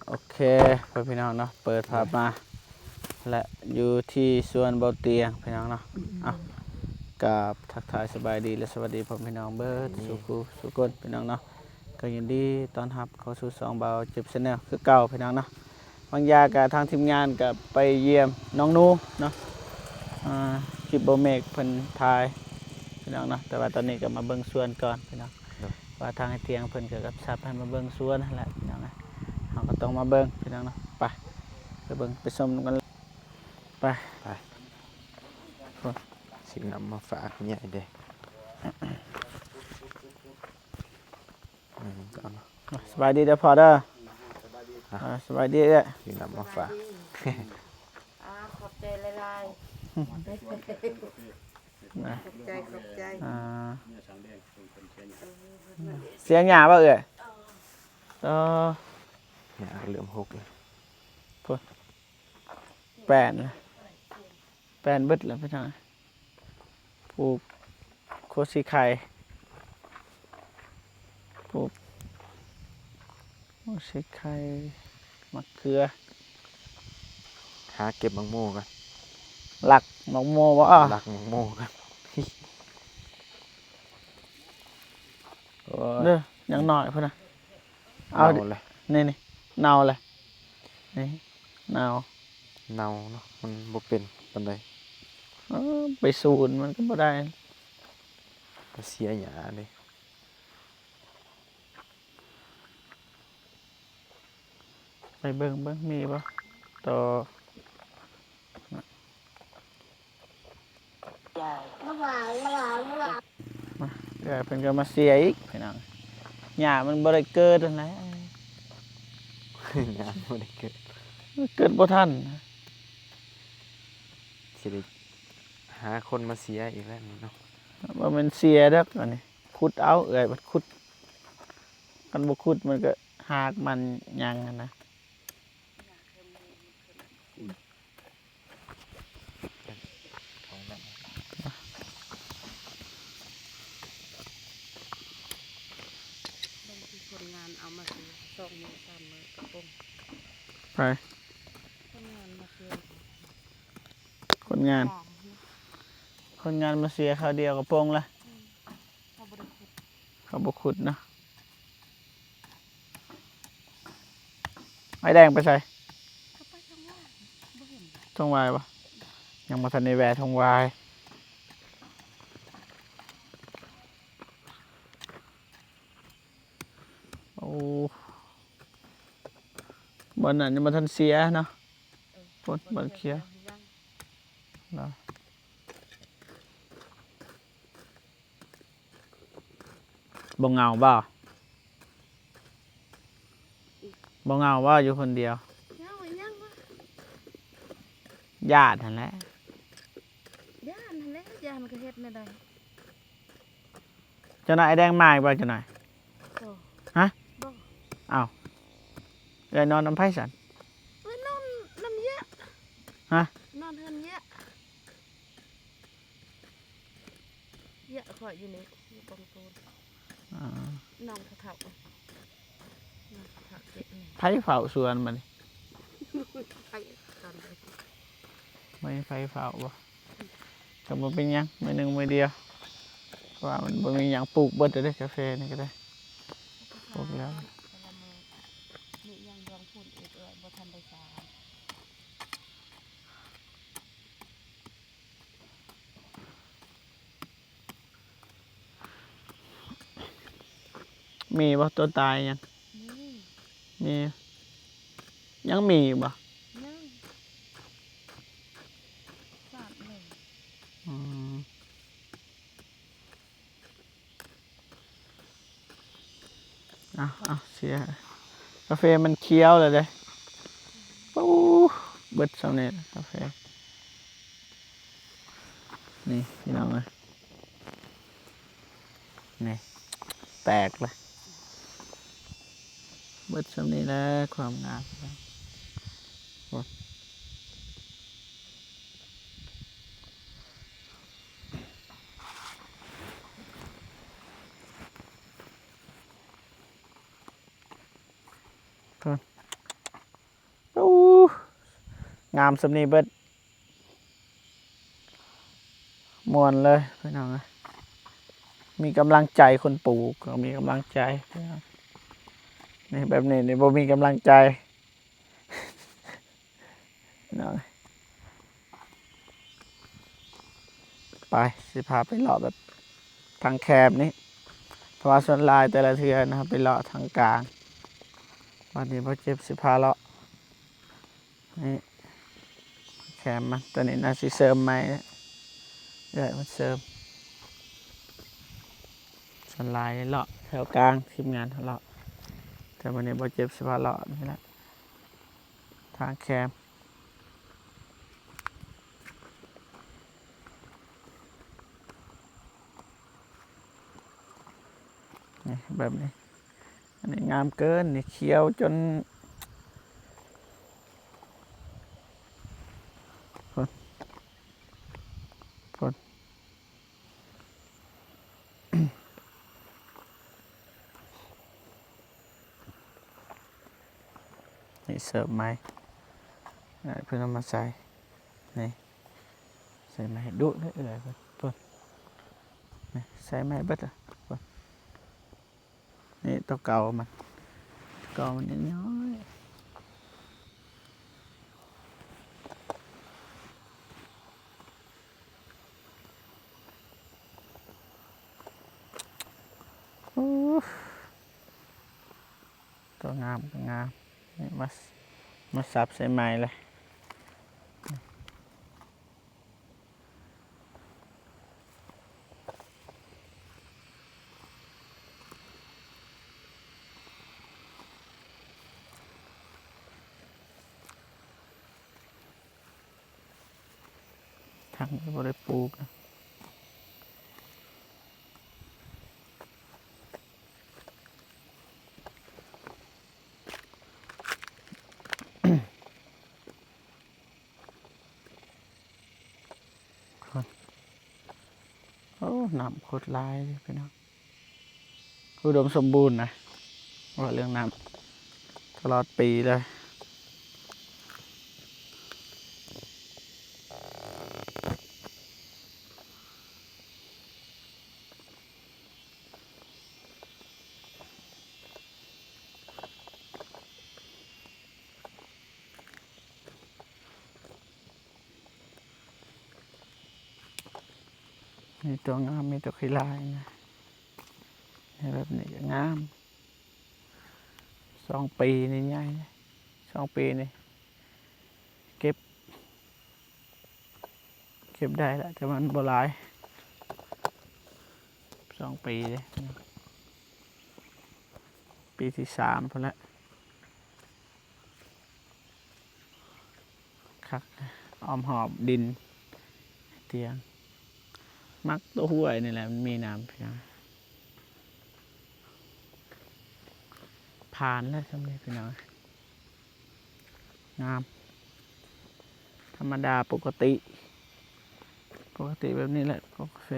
โอเคพี่น้องเนาะเปิดภาพมาและอยู่ที่สวนเบาเตียงพี่น้องเนาะกับทักทายสบายดีและสวัสดีพ่อพี่น้องเบิร์ดสุกนพี่น้องเนาะก็ยินดีต้อนรับเข้าสู่2เบาจิบชาแนลคือเก่าพี่น้องเนาะบางยากับทางทีมงานกับไปเยี่ยมน้องนูเนาะคลิปโบเมกเพิ่นทายพี่น้องเนาะแต่ว่าตอนนี้ก็มาเบิ่งสวนก่อนพี่น้องว่าทางเตียงเพิ่นก็กับซับให้มาเบิ่งสวนนั่นแหละพี่น้องนะเราก็ต้องมาเบิ่งพี่น้องเนาะไปเบิ่งไปชมกันไปสิ่งนำมาฝากเนี่ยเด็กสบายดีเด้อพ่อเด้อสบายดีเด้อสิ่งนำมาฝากขอบใจหลายๆขอบใจเสียงหยาบ่เอ่ยเนี่ยเหลือมหกเลยแปนเบิดแล้วพี่น้องปลูกโคชิไข่ปลูกโคชิไข่มะเขือหาเก็บมังโม่กันหลักมะโมวะหลักมังโม่กันเด้อยังหน่อยเพื่อนนะเอาเลยนี่เนาเลยนี่เนาเนาเนาะมันบ่เป็นปานใดไปสูนมันก็บ่ได้เสียหยาเลยไปเบิ่งมีบ่ต่อเดี๋ยวเพิ่นก็มาเสียอีกพี่น้องหญ้ามันบ่ได้เกิดนั่นแหละหยาบ่ได้เกิดบ่ทันสิได้หาคนมาเสียอีกแล้วเนาะบ่แม่นเสียดอกอันนี้ขุดเอาบัดขุดกันบ่ขุดมันก็หากมันยังนะคนงานเอามาซื้อ2 มื้อ 3 มื้อกระปุกไปคนงานมาซื้อคนงานมาเสียข้าวเดียวกับโป่งละเขาบ่ขุดนะไม้แดงไปใส่ทงวายปะยังมาทันในแหวนทงวายโอ้บนนั้นยังมาทันเสียเนาะบนเคียนะบ่เงาบ่เงาว่าอยู่คนเดียวญาตินั่นแหละญาติมันก็เฮ็ดไม่ได้เจ้านายแดงมาอีกบ่เจ้านายฮะอ้าวเลยนอนน้ำไผ่สันนอนน้ำเยอะฮะนอนเฮือนเยอะข่อยอยู่นี่อยู่ตรงโซนนอนเขาไผ่เฝ้าสวนมันไม่ไผ่เฝ้าบ่ก็บ่เป็นหยังมื้อหนึงมื้อเดียวว่ามันบ่มีหยังปลูกเบิดได้กาแฟนี่ก็ได้ปลูกแล้วนี่ยังดวงพุ่นอีกบ่ทันได้สามีบ่ตัวตายยังมียังมีบ่เสียกาแฟมันเคี้ยวเลยเด้ปูเบิดสำเร็จกาแฟนี่พี่น้องเลยนี่แตกเลยเบิดสำนี้แล้วความงาม งามสำนีเบิดมวนเลยพี่น้องเอ้ยมีกำลังใจคนปลูกก็มีกำลังใจพี่น้องนี่แบบนี้นี่บ่มีกำลังใจพี่น้องไปสิพาไปเลาะแบบทางแคบนี้เพราะว่าส่วนหลายแต่ละเทือนะครับไปเลาะทางกลางวันนี้พ่อเจ็บสิพาเลาะนี่แคมมันตอนนี้น่าสิเสริมไหมเดี๋ยวมันเสริมส่วนหลายเลาะแถวกลางทีมงานเลาะแต่วันนี้พ่อเจ็บสิพาเลาะนี่แหละทางแคมนี่แบบนี้อันนี้งามเกินนี่เขียวจนพนนี่เสิร์ฟไม้เพื่อนเอามาใส่นี่ใส่ไม้ดุได้เลยเพื่อนนี่ใส่ไม้เบิดอ่ะเพื่อนนี่ตัวเก่ามันเก่ามันน้อยตัวงามตัวงามนี่มาสับใส่ไม้เลยทางนี้บ่ได้ปลูกนะโอ้น้ำโคตรลายเลยพี่น้องอุดมสมบูรณ์นะว่าเรื่องน้ำตลอดปีเลยมีตัวงามมีตัวขี้ลายนะแบบนี้ก็งาม2 ปีนี่ใหญ่2 ปีนี่เก็บได้แล้วแต่มันบ่หลาย2 ปีเลยปีที่3พอแล้วคักอ้อมหอบดินเตียงมักตัวห้วยนี่แหละมันมีน้ำเพียงผ่านแล้วสำเร็จพี่น้องงามธรรมดาปกติแบบนี้แหละโอเค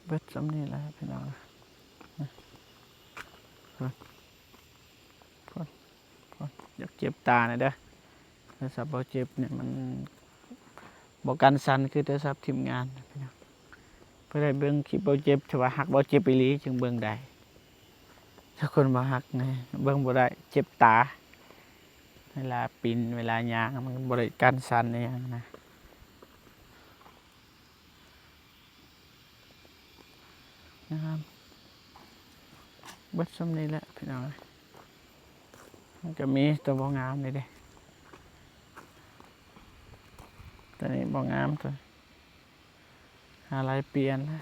เบิดสำนี่แหละพี่น้องอยากเจ็บตาหน่อยเด้อโทรศัพท์บ่เจ็บเนี่ยมันบ่กันสั่นคือโทรศัพท์ทีมงานพี่น้องเพื่อได้เบิ่งคลิปบ่เจ็บถือว่าหักบ่เจ็บอีหลีจึงเบิ่งได้ถ้าคนบ่หักนี่เบิ่งบ่ได้เจ็บตาเวลาปีนเวลาย่างมันบ่ได้กันสั่นอย่างนะนะครับเบิดสำนี่แหละพี่น้องมันก็มีตัวบ่งามนี่เด้ตัวนี้บ่งามตัวหาลายเปลี่ยนนะ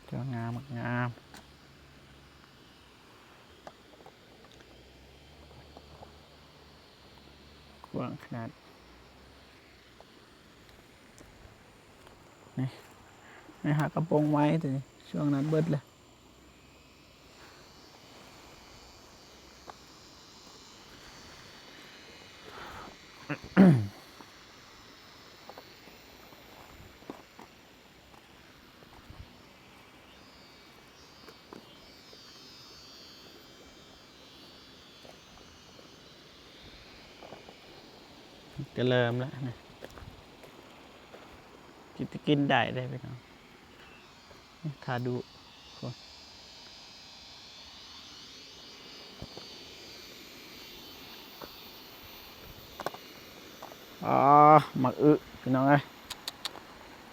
ตัวงามงามกว้างขนาด ไปหากระโปรงไว้แต่ช่วงนั้นเบิดเลยก็เริ่มแล้วนะกินได้ได้ไปเนาะถ้าดูคนอ๋อหมักพี่น้องเอ้ย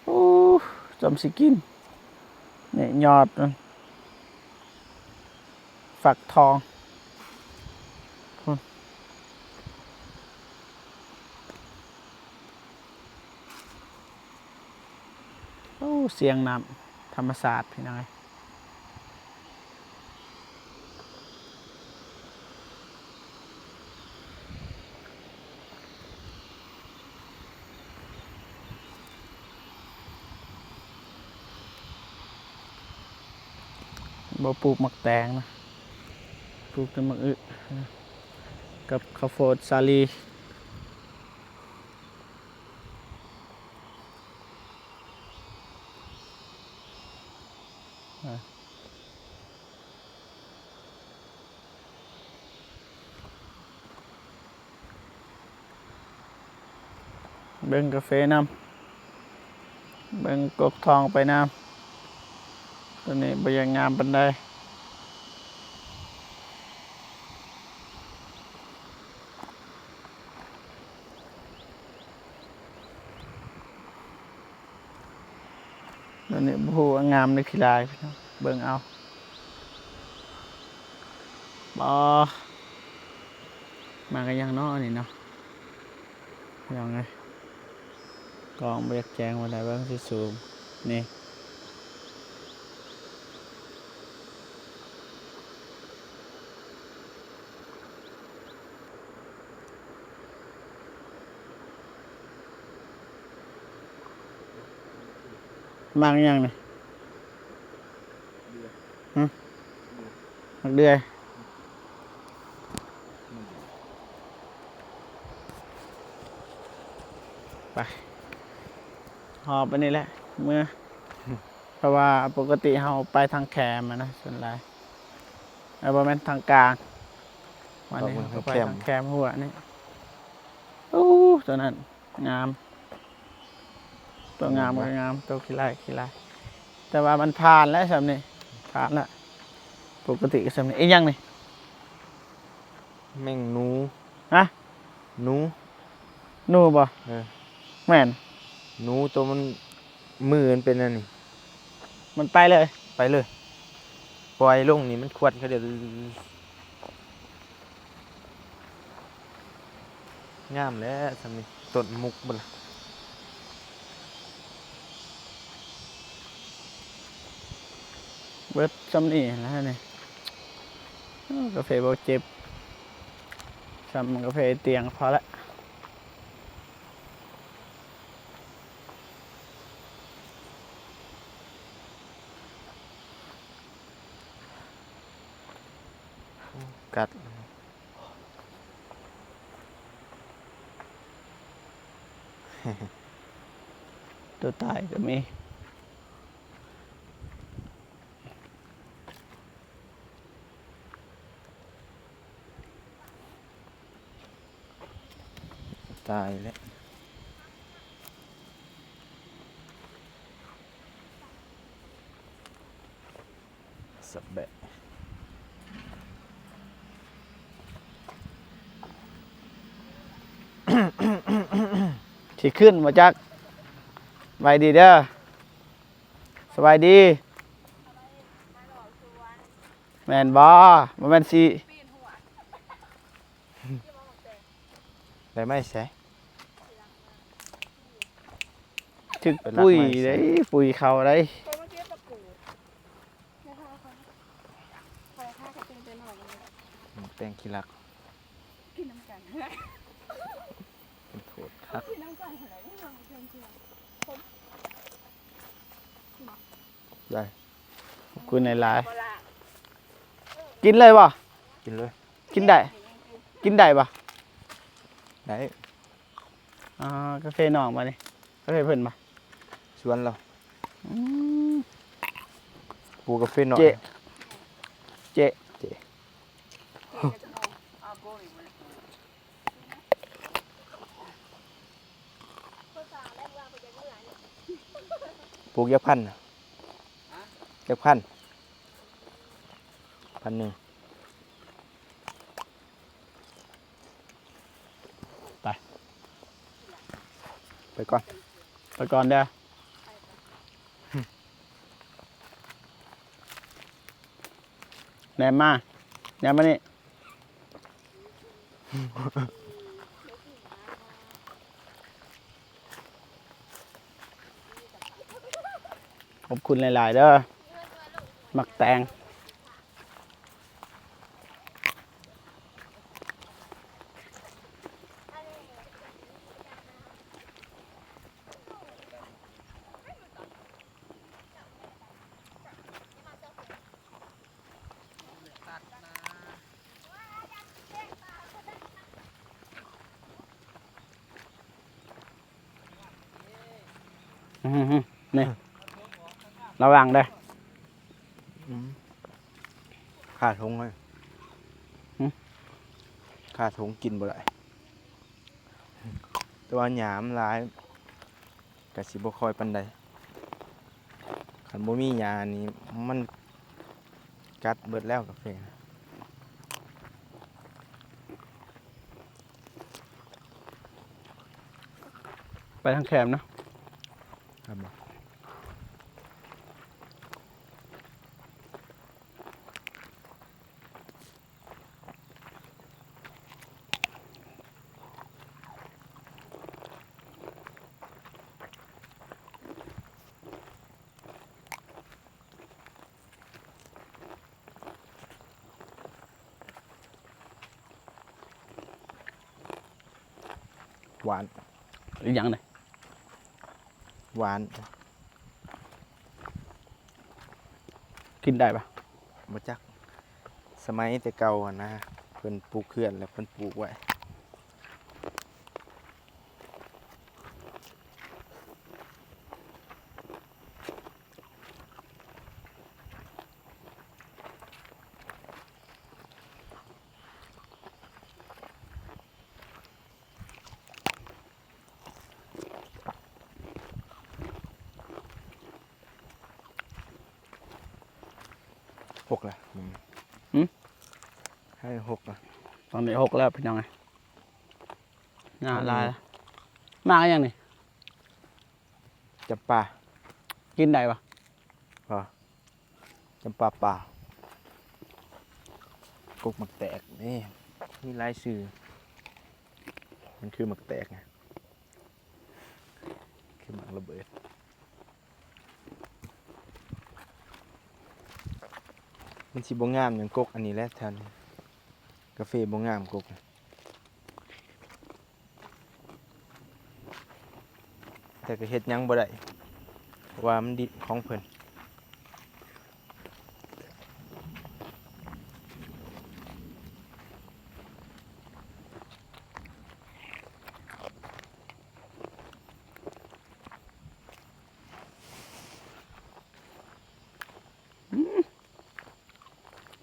โอ้จำสิกินเนี่ยยอดมันฝักทองคนโอ้เสียงน้ำธรรมศาสตร์พี่น้องเอ้ยบ่ปลูกหมักแตงนะปลูกแต่หมักกับข้าวโพดสาลีเบิ่งกาแฟน้ำเบิ่งกกทองไปน้ำตัวนี้บ่ยังงามปานใดตัวนี้บ่ฮู้ว่างามหรือขี้ลายพี่น้องเบิ่งเอาบ่มากันยังเนาะนี่เนาะยังไงกองบ่อยากแจ้งว่าได้เบิ่งสิสูงนี่มากันยังนี่ฮะมักเดือยไปหอบไปนี่แหละเมื่อเพราะว่าปกติเราไปทางแคมอะนะส่วนใหญ่แล้วบ่แม่นทางกลางวันนี้เราไปทางแคมหัวนี่โอ้ตัวนั้นงามตัวงามก็งามตัวขี้ไล่แต่ว่ามันผ่านแล้วสำนี่ผ่านแล้วปกติก็สำนี่อีกยังนี่ แม่งหนู ฮะ หนู หนูบ่ เออ แม่น หนูตัวมันมือมันเป็นอันนี้ มันไปเลย ไปเลยปล่อยลงนี่มันควนเขาเดี๋ยวงามแล้วสำนี่ต้นมุกบ่ล่ะ เบิดสำนี่แล้วนี่กาแฟบ่เจ็บสำกาแฟเตียงพอละกัด ตัวตายก็มี ตายแล้วสับแบะ สิขึ้นมาจักสบายดีเด้อสบายดีแม่นบ่บ่แม่นสิ ได้ไหมใช่ ถึกปุ๋ยได้ปุ๋ยเขาได้ ตัวเมื่อกี้ตะปูไม่ท่าเขาคอยท่าเขาเป็นหน่อยนึง แป้งขี้รัก กินน้ำกัน เป็นโถดครับ กินน้ำกันอะไรนี่มันเชิงเชียวผม ได้ ขอบคุณหลายๆกินเลยบ่ กินเลย กินได้กินได้บ่ ได้ กาแฟน้องมานี่กาแฟเพิ่นบ่ ชวนเรา อืม ปูกาแฟหน่อย เจ๊เจ๊ ปลูกยักษ์พันธุ์น่ะยักษ์พันธุ์1,000ไปก่อน ไปก่อนเด้อแหนมมาแหนมมานี่ขอบคุณหลายๆเด้อมักแตงนี่ระวังเด้อ ขาดทงเลย หึ ขาดทงกินบ่ได้แต่ว่าหยามหลายกะสิบ่ค่อยปานใดคันบ่มีหญ้านี่มันกัดเบิดแล้วกาแฟนะ ไปทางแคมเนาะ ครับบ่ หวาน อีกอย่างเลย หวาน กินได้ปะ บ่จักสมัยแต่เก่าอะนะเพิ่นปลูกเขื่อนแล้วเพิ่นปลูกไว้6ล่ะให้6ล่ะ ตอนนี้6แล้วพี่น้องไงน่าลายแล้วมาอย่างนี่ จำปา กินได้ปะ จำปาป่า กกหมักแตกนี่มีหลายชื่อมันคือหมักแตกไงคือหมักระเบิดมันสิบ่งามอย่างกกอันนี้แหละแถวนี้กาแฟบ่งามกกแต่ก็เฮ็ดหยังบ่ได้เพราะว่ามันดิบของเพิ่น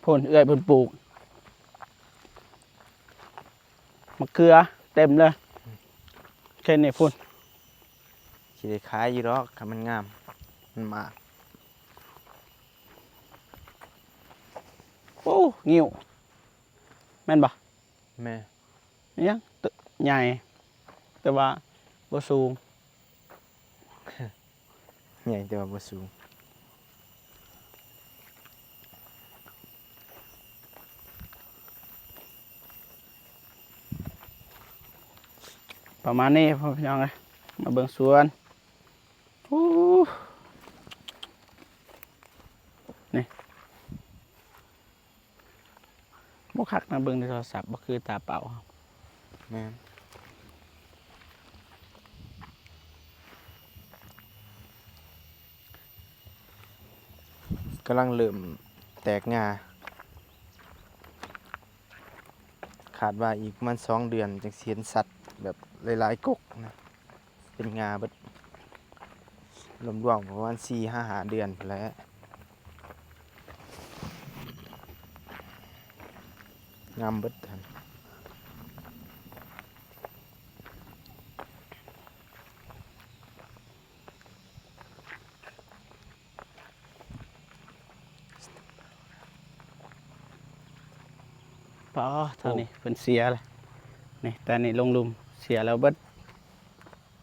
ผลเอื้อยผลปลูกมะเขือเต็มเลยแค่นี้พุ่น สิได้ขายอยู่ดอกคันมันงามมันมาก โอ้งิ้วแม่นบ่ แม่ เนี่ยตึกใหญ่แต่ว่าบ่สูง ใหญ่แต่ว่าบ่สูง ประมาณนี้พ่อพี่น้องเลยมาเบิ่งสวนโอ้นี่บ่คักนะเบิ่งในโทรศัพท์บ่คือตาเปล่า แม่น กำลังเริ่มแตกงาขาดว่าอีกประมัน2 เดือนจังสิเห็นสัตว์แบบหลายๆกกนะเป็นงาเบิดรวมๆประมาณ4-5 เดือนพู้นแหล้วงามเบิดทัน ปอเท่านี้เพิ่นเสียเลยนี่แต่นี่ลงหลุมเสียแล้วเบิด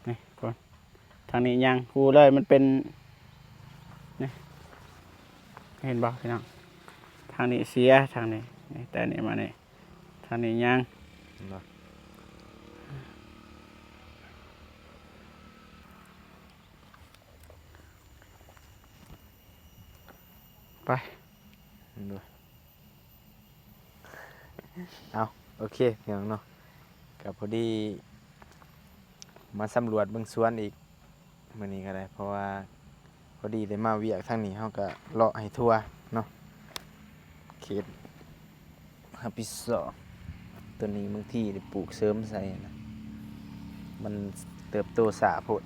นี่ก่อนทางนี้ยังฮู้เลยมันเป็นนี่เห็นบ่พี่น้องทางนี้เสียทางนี้นี่แต่นี่มานี่ทางนี้ยัง เนาะ ไป ดูเอาโอเคพี่น้องเนาะกับพอดีมาสำรวจเบิ่งสวนอีกมื้อนี้ก็ได้เพราะว่าพอดีได้มาเวียกทางนี้เฮาก็เลาะให้ทั่วเนาะเขตฮับปิซอตัวนี้บางทีได้ปลูกเสริมใส่นะมันเติบโตช้าโพด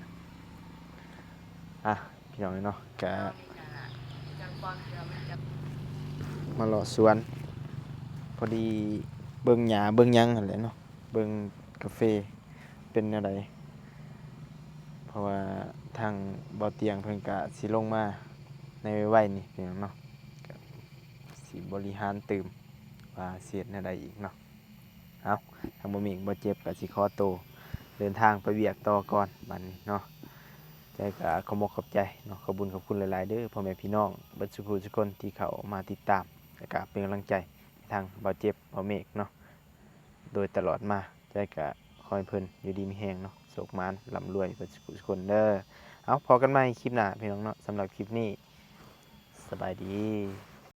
อ่ะพี่น้องเนาะก็มาเลาะสวน พอดีเบิ่งหญ้าเบิ่งหยังนั่นแหละเนาะเบิ่งกาแฟเป็นอะไรเพราะว่าทางบ่อเตียงเพิ่นก็สิลงมาในไว้ๆนี่พี่น้องเนาะก็สิบริหารตื่มว่าเสียดแนวใดอีกเนาะเอาทางบ่มีบ่เจ็บก็สิขอตัวเดินทางไปเวียกต่อก่อนบัดนี้เนาะใจก็ขอบขอบใจเนาะขอบคุญขอบคุณหลายๆเด้อพ่อแม่พี่น้องเบิดสุขทุกคนที่เข้ามาติดตามและก็เป็นกำลังใจทางบ่เจ็บบ่เมกเนาะโดยตลอดมาใจก็คอยเพิ่นอยู่ดีมีแฮงเนาะโชคมานร่ำรวยเบิดสุขทุกคนเด้อเอาพอกันใหม่คลิปหน้าพี่น้องเนาะสำหรับคลิปนี้สบายดี